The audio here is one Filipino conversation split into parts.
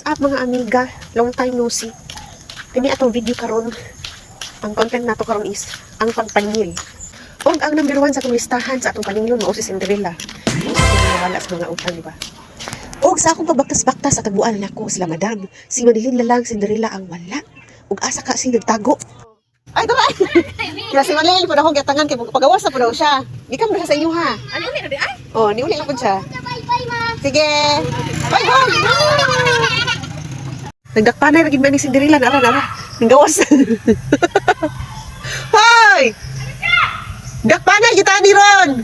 What's up mga amiga? Long time no see. Kini atong video karon. Ang content nato karon is ang pagpaningil. O ang number 1 sa atong listahan sa atong paningilon mao si Cinderella. Wala sa mga utang, di ba? O sa akong pagbaktas-baktas sa taguan nako sila madam. Si Madeline Lalang Cinderella ang wala. Ug asa ka sing nagtago. Ay, tara! Kaya si Madeline po na akong gatangan kay pagawas na po daw siya. Gikan mo sa inyo ha. Ano uli na di ay? Oh, niuli lang po siya. Bye-bye, ma. Sige! Bye-bye! Nagdakpanay lagi ba ni Cinderella? Nara. Nanggawas. Hoy! Dakpanay kita ni Ron!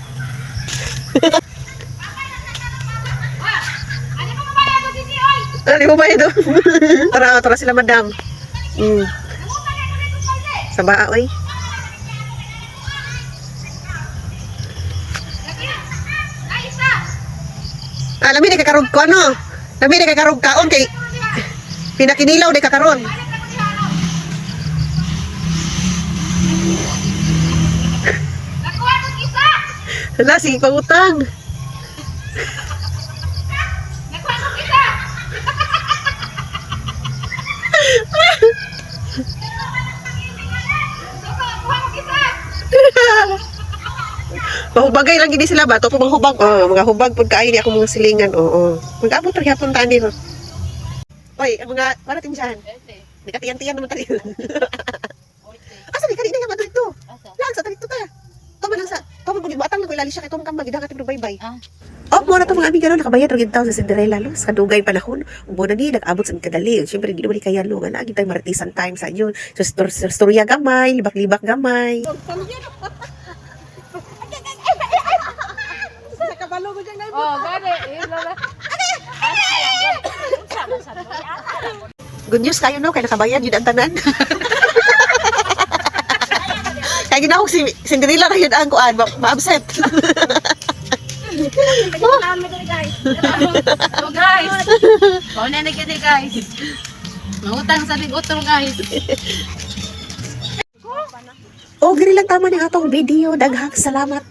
Ano mo ba yan si Oy? Ano mo ba ito? Tara sila madam. Sa baa, oy. Lami na kakarog ko, ano? Lami na kakarog kaon kay pinakinilaw na kakaron. Nakuha ko isa. Hala, sige pangutang. Nakuha ko isa. Nakuha ko isa. Mahubagay lang gini sila ba? Ito po mga hubag. Oh, mga hubag pagkain ni ako mga silingan. Oo. Mag-abot rin hapon tani ro. Oy, ang mga parating dyan. Nagkatiyan-tiyan naman tayo. Asa di kanina nga madrito? Lang sa tarito ta. Tama lang sa. Tama pag batang lang ko ilali siya kay Tom Kang magidang ating bye-bye. Oh, mo na to mga amiga no, nakabayad ra gid taw sa Cinderella lo. Sa dugay panahon, ubo na ni nag-abot sa kadali. Syempre di naman kaya lo nga lagi tay martisan time sa inyo. So storya gamay, libak-libak gamay. Oh, gani. Lola. Good news kayo no, kay nakabayad yun ang tanan. Kaya ginahog si Cinderella na yun ang kuan, ma-upset. So guys. Pauna na kita guys. Mangutang sa bigotong guys. O, gani lang tama ng atong video. Daghang salamat